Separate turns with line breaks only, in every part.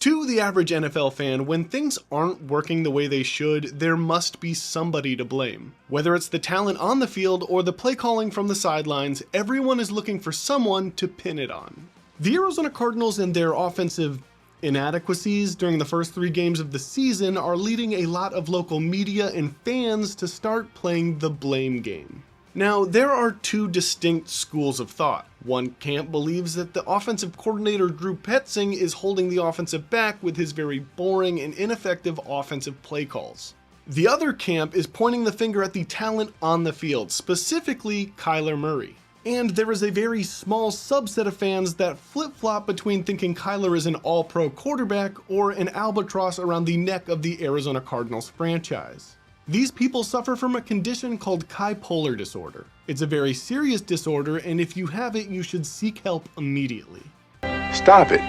To the average NFL fan, when things aren't working the way they should, there must be somebody to blame. Whether it's the talent on the field or the play calling from the sidelines, everyone is looking for someone to pin it on. The Arizona Cardinals and their offensive inadequacies during the first 3 games of the season are leading a lot of local media and fans to start playing the blame game. Now, there are 2 distinct schools of thought. One camp believes that the offensive coordinator Drew Petzing is holding the offensive back with his very boring and ineffective offensive play calls. The other camp is pointing the finger at the talent on the field, specifically Kyler Murray. And there is a very small subset of fans that flip-flop between thinking Kyler is an all-pro quarterback or an albatross around the neck of the Arizona Cardinals franchise. These people suffer from a condition called bipolar disorder. It's a very serious disorder, and if you have it, you should seek help immediately.
Stop it.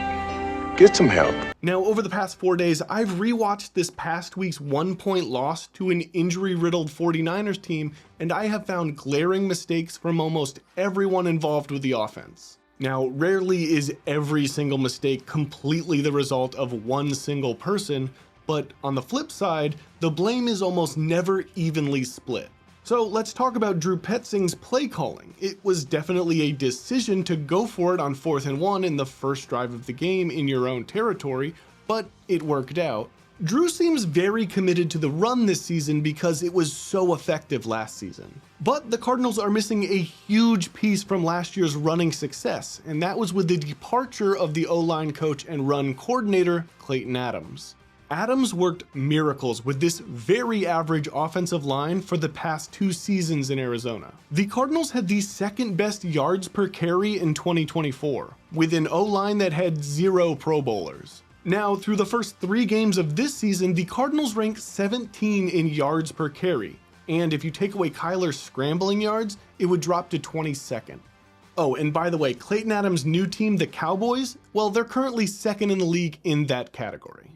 Get some help.
Now, over the past 4 days, I've rewatched this past week's 1-point loss to an injury-riddled 49ers team, and I have found glaring mistakes from almost everyone involved with the offense. Now, rarely is every single mistake completely the result of one single person, but on the flip side, the blame is almost never evenly split. So let's talk about Drew Petzing's play calling. It was definitely a decision to go for it on 4th and 1 in the first drive of the game in your own territory, but it worked out. Drew seems very committed to the run this season because it was so effective last season. But the Cardinals are missing a huge piece from last year's running success, and that was with the departure of the O-line coach and run coordinator, Clayton Adams. Adams worked miracles with this very average offensive line for the past 2 seasons in Arizona. The Cardinals had the 2nd best yards per carry in 2024, with an O-line that had 0 Pro Bowlers. Now, through the first 3 games of this season, the Cardinals rank 17 in yards per carry, and if you take away Kyler's scrambling yards, it would drop to 22nd. Oh, and by the way, Clayton Adams' new team, the Cowboys, well, they're currently 2nd in the league in that category.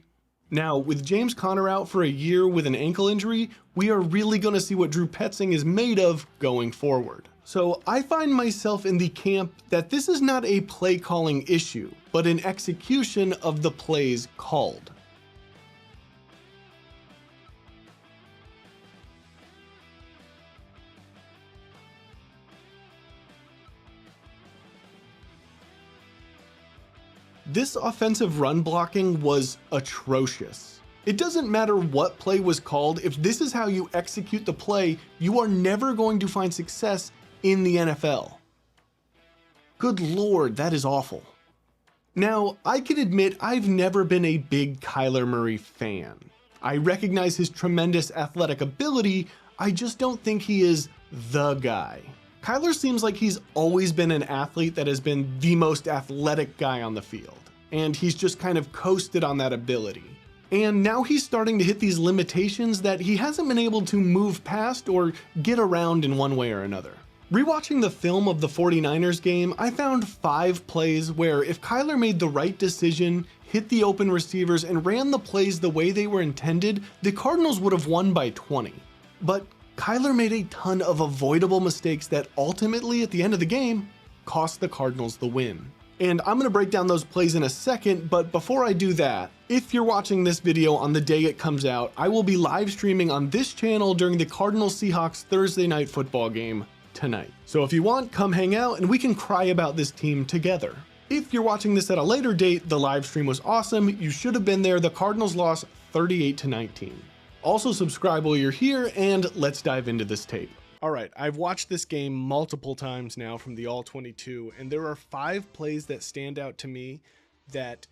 Now, with James Conner out for a year with an ankle injury, we are really going to see what Drew Petzing is made of going forward. So I find myself in the camp that this is not a play calling issue, but an execution of the plays called. This offensive run blocking was atrocious. It doesn't matter what play was called, if this is how you execute the play, you are never going to find success in the NFL. Good lord, that is awful. Now, I can admit I've never been a big Kyler Murray fan. I recognize his tremendous athletic ability, I just don't think he is the guy. Kyler seems like he's always been an athlete that has been the most athletic guy on the field, and he's just kind of coasted on that ability. And now he's starting to hit these limitations that he hasn't been able to move past or get around in one way or another. Rewatching the film of the 49ers game, I found 5 plays where if Kyler made the right decision, hit the open receivers, and ran the plays the way they were intended, the Cardinals would have won by 20. But Kyler made a ton of avoidable mistakes that ultimately, at the end of the game, cost the Cardinals the win. And I'm going to break down those plays in a second, but before I do that, if you're watching this video on the day it comes out, I will be live streaming on this channel during the Cardinals-Seahawks Thursday night football game tonight. So if you want, come hang out and we can cry about this team together. If you're watching this at a later date, the live stream was awesome. You should have been there. The Cardinals lost 38-19. Also subscribe while you're here, and let's dive into this tape. All right, I've watched this game multiple times now from the All-22, and there are 5 plays that stand out to me that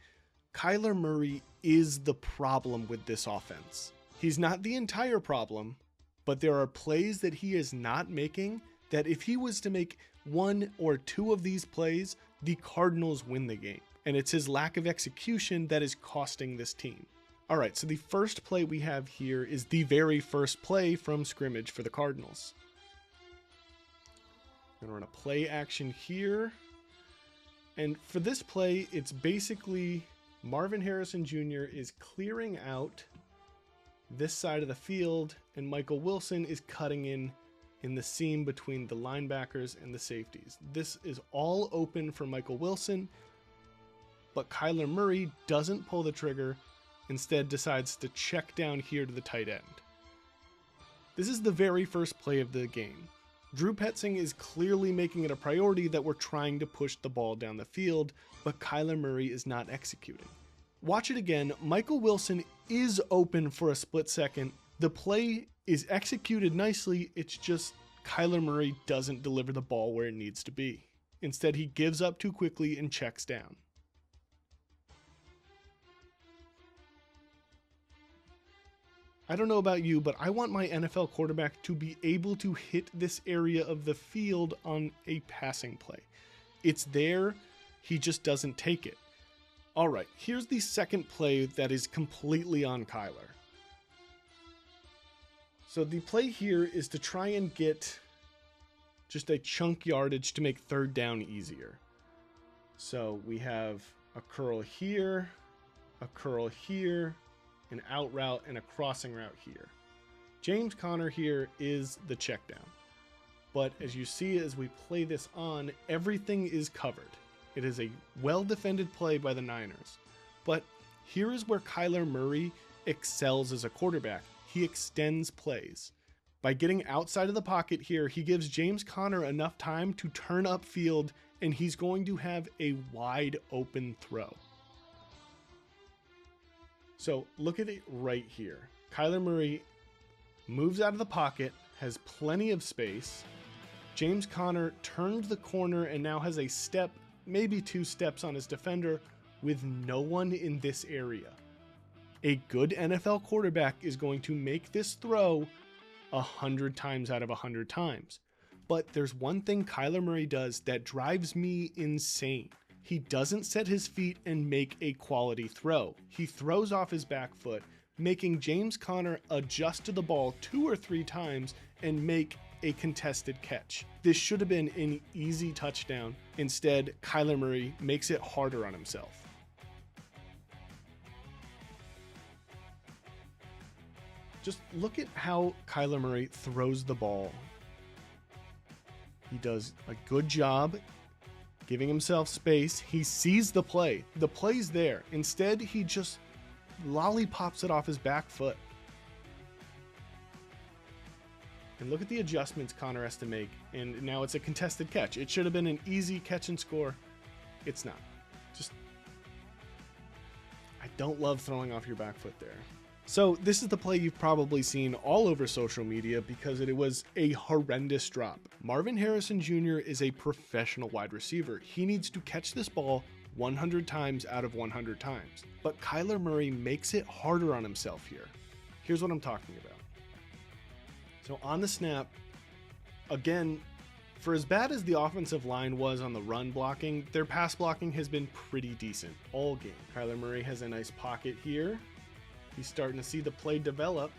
Kyler Murray is the problem with this offense. He's not the entire problem, but there are plays that he is not making that if he was to make 1 or 2 of these plays, the Cardinals win the game. And it's his lack of execution that is costing this team. All right, so the first play we have here is the very first play from scrimmage for the Cardinals. I'm gonna run a play action here. And for this play, it's basically Marvin Harrison Jr. is clearing out this side of the field, and Michael Wilson is cutting in the seam between the linebackers and the safeties. This is all open for Michael Wilson, but Kyler Murray doesn't pull the trigger, instead decides to check down here to the tight end. This is the very first play of the game. Drew Petzing is clearly making it a priority that we're trying to push the ball down the field, but Kyler Murray is not executing. Watch it again. Michael Wilson is open for a split second. The play is executed nicely. It's just Kyler Murray doesn't deliver the ball where it needs to be. Instead, he gives up too quickly and checks down. I don't know about you, but I want my NFL quarterback to be able to hit this area of the field on a passing play. It's there, he just doesn't take it. All right, here's the second play that is completely on Kyler. So the play here is to try and get just a chunk yardage to make third down easier. So we have a curl here, an out route, and a crossing route here. James Conner here is the check down. But as you see as we play this on, everything is covered. It is a well-defended play by the Niners. But here is where Kyler Murray excels as a quarterback. He extends plays. By getting outside of the pocket here, he gives James Conner enough time to turn upfield, and he's going to have a wide open throw. So look at it right here. Kyler Murray moves out of the pocket, has plenty of space. James Conner turned the corner and now has a step, maybe 2 steps on his defender with no one in this area. A good NFL quarterback is going to make this throw 100 times out of 100 times. But there's one thing Kyler Murray does that drives me insane. He doesn't set his feet and make a quality throw. He throws off his back foot, making James Conner adjust to the ball 2 or 3 times and make a contested catch. This should have been an easy touchdown. Instead, Kyler Murray makes it harder on himself. Just look at how Kyler Murray throws the ball. He does a good job giving himself space. He sees the play. The play's there. Instead, he just lollipops it off his back foot. And look at the adjustments Conner has to make. And now it's a contested catch. It should have been an easy catch and score. It's not. I don't love throwing off your back foot there. So this is the play you've probably seen all over social media because it was a horrendous drop. Marvin Harrison Jr. is a professional wide receiver. He needs to catch this ball 100 times out of 100 times. But Kyler Murray makes it harder on himself here. Here's what I'm talking about. So on the snap, again, for as bad as the offensive line was on the run blocking, their pass blocking has been pretty decent all game. Kyler Murray has a nice pocket here. He's starting to see the play develop.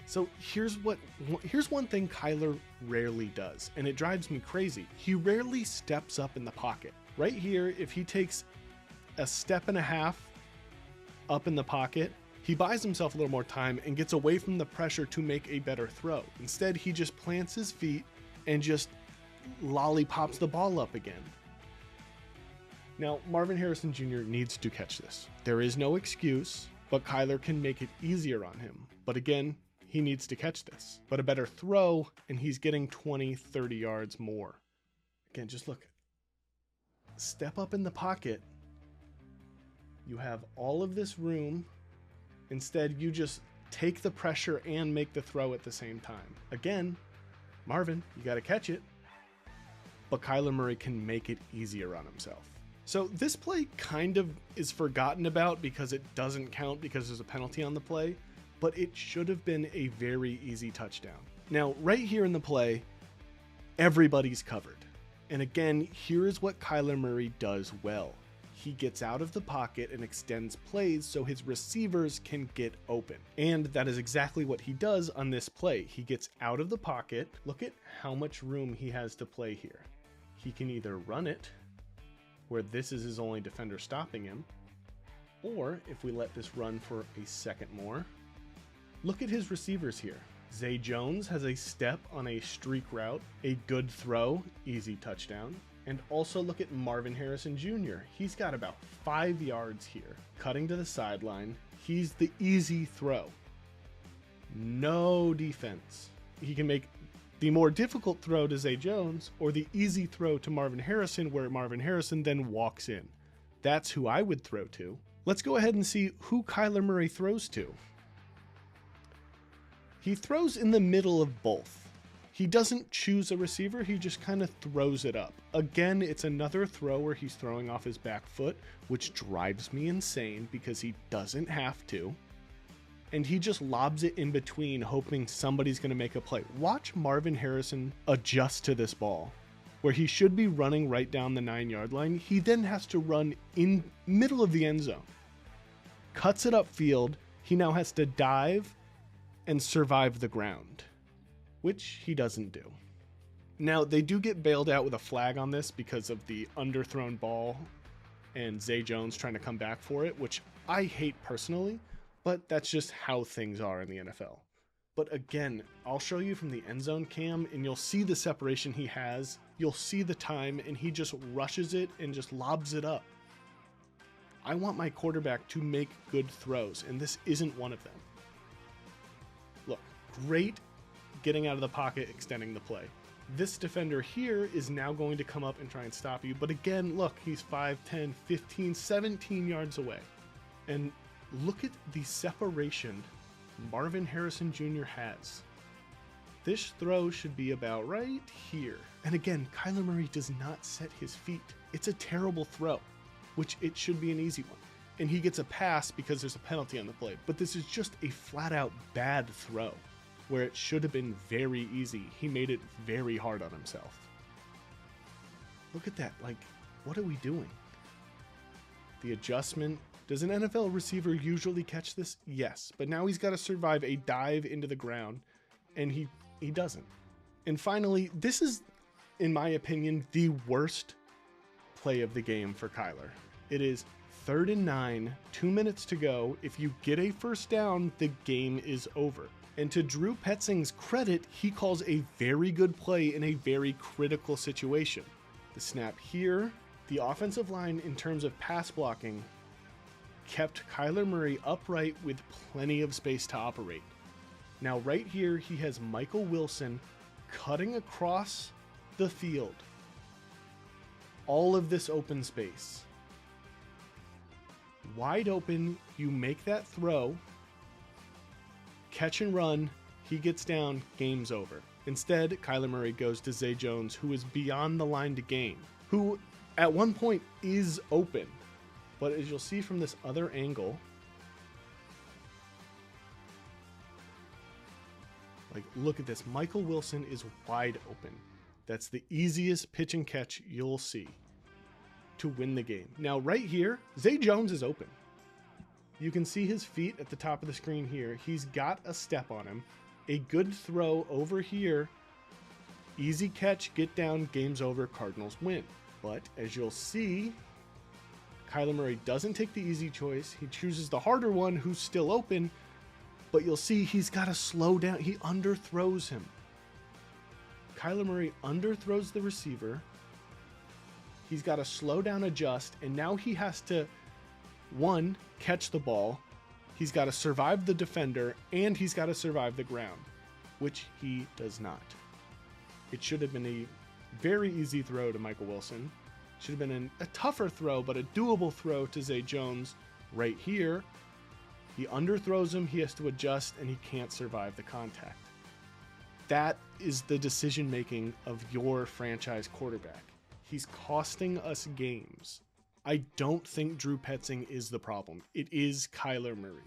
So here's one thing Kyler rarely does, and it drives me crazy. He rarely steps up in the pocket. Right here, if he takes a step and a half up in the pocket, he buys himself a little more time and gets away from the pressure to make a better throw. Instead, he just plants his feet and just lollipops the ball up again. Now, Marvin Harrison Jr. needs to catch this. There is no excuse, but Kyler can make it easier on him. But again, he needs to catch this. But a better throw, and he's getting 20, 30 yards more. Again, just look. Step up in the pocket. You have all of this room. Instead, you just take the pressure and make the throw at the same time. Again, Marvin, you got to catch it. But Kyler Murray can make it easier on himself. So this play kind of is forgotten about because it doesn't count because there's a penalty on the play, but it should have been a very easy touchdown. Now, right here in the play, everybody's covered. And again, here is what Kyler Murray does well. He gets out of the pocket and extends plays so his receivers can get open. And that is exactly what he does on this play. He gets out of the pocket. Look at how much room he has to play here. He can either run it, where this is his only defender stopping him, or if we let this run for a second more, look at his receivers here. Zay Jones has a step on a streak route, a good throw, easy touchdown. And also look at Marvin Harrison Jr. He's got about 5 yards here. Cutting to the sideline. He's the easy throw. No defense. He can make the more difficult throw to Zay Jones or the easy throw to Marvin Harrison, where Marvin Harrison then walks in. That's who I would throw to. Let's go ahead and see who Kyler Murray throws to. He throws in the middle of both. He doesn't choose a receiver, he just kind of throws it up. Again, it's another throw where he's throwing off his back foot, which drives me insane because he doesn't have to. And he just lobs it in between, hoping somebody's going to make a play. Watch Marvin Harrison adjust to this ball, where he should be running right down the 9-yard line. He then has to run in middle of the end zone. Cuts it upfield. He now has to dive and survive the ground, which he doesn't do. Now, they do get bailed out with a flag on this because of the underthrown ball and Zay Jones trying to come back for it, which I hate personally, but that's just how things are in the NFL. But again, I'll show you from the end zone cam and you'll see the separation he has. You'll see the time and he just rushes it and just lobs it up. I want my quarterback to make good throws, and this isn't one of them. Look, great getting out of the pocket, extending the play. This defender here is now going to come up and try and stop you. But again, look, he's 5, 10, 15, 17 yards away. And look at the separation Marvin Harrison Jr. has. This throw should be about right here. And again, Kyler Murray does not set his feet. It's a terrible throw, which it should be an easy one. And he gets a pass because there's a penalty on the play. But this is just a flat out bad throw, where it should have been very easy. He made it very hard on himself. Look at that. Like, what are we doing? The adjustment. Does an NFL receiver usually catch this? Yes. But now he's got to survive a dive into the ground, and he doesn't. And finally, this is, in my opinion, the worst play of the game for Kyler. It is 3rd and 9, 2 minutes to go. If you get a first down, the game is over. And to Drew Petzing's credit, he calls a very good play in a very critical situation. The snap here, the offensive line in terms of pass blocking kept Kyler Murray upright with plenty of space to operate. Now right here, he has Michael Wilson cutting across the field. All of this open space. Wide open, you make that throw, catch and run, he gets down, game's over. Instead, Kyler Murray goes to Zay Jones, who is beyond the line to gain, who at one point is open. But as you'll see from this other angle, like, look at this. Michael Wilson is wide open. That's the easiest pitch and catch you'll see to win the game. Now, right here, Zay Jones is open. You can see his feet at the top of the screen here. He's got a step on him. A good throw over here. Easy catch, get down, game's over, Cardinals win. But as you'll see, Kyler Murray doesn't take the easy choice. He chooses the harder one, who's still open. But you'll see he's got to slow down. He underthrows him. Kyler Murray underthrows the receiver. He's got to slow down, adjust, and now he has to, one, catch the ball. He's got to survive the defender, and he's got to survive the ground, which he does not. It should have been a very easy throw to Michael Wilson. Should have been a tougher throw, but a doable throw to Zay Jones right here. He underthrows him, he has to adjust, and he can't survive the contact. That is the decision-making of your franchise quarterback. He's costing us games. I don't think Drew Petzing is the problem. It is Kyler Murray.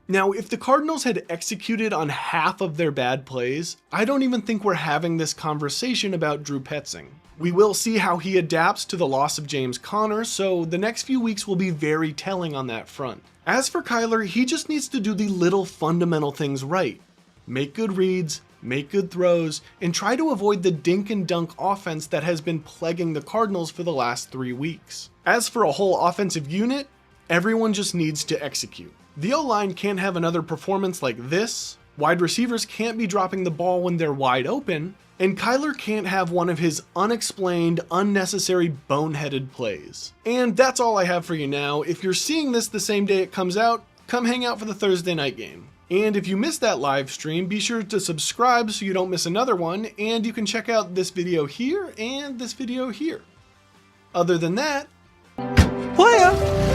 Now, if the Cardinals had executed on half of their bad plays, I don't even think we're having this conversation about Drew Petzing. We will see how he adapts to the loss of James Conner, so the next few weeks will be very telling on that front. As for Kyler, he just needs to do the little fundamental things right. Make good reads, make good throws, and try to avoid the dink and dunk offense that has been plaguing the Cardinals for the last 3 weeks. As for a whole offensive unit, everyone just needs to execute. The O-line can't have another performance like this. Wide receivers can't be dropping the ball when they're wide open. And Kyler can't have one of his unexplained, unnecessary, boneheaded plays. And that's all I have for you now. If you're seeing this the same day it comes out, come hang out for the Thursday night game. And if you missed that live stream, be sure to subscribe so you don't miss another one, and you can check out this video here and this video here. Other than that, playa!